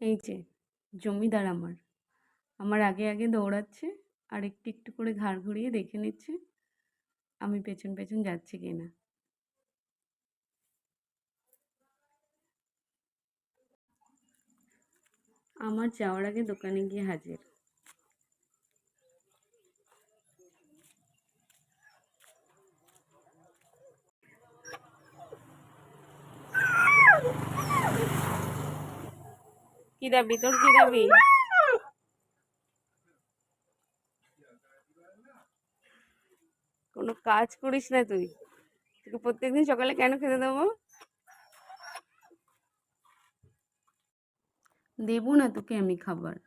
এই যে জমিদার আমার, আমার আগে আগে দৌড়াচ্ছে আর একটু একটু করে ঘাড় ঘুরিয়ে দেখে নিচ্ছে আমি পেছন পেছন যাচ্ছি কিনা। আমার যাওয়ার আগে দোকানে গিয়ে হাজির। কি দাবি তোর, কি দাবি? কোনো কাজ করিস না তুই, তোকে প্রত্যেকদিন সকালে কেন খেতে দেবো? দেবো না তোকে আমি খাবার।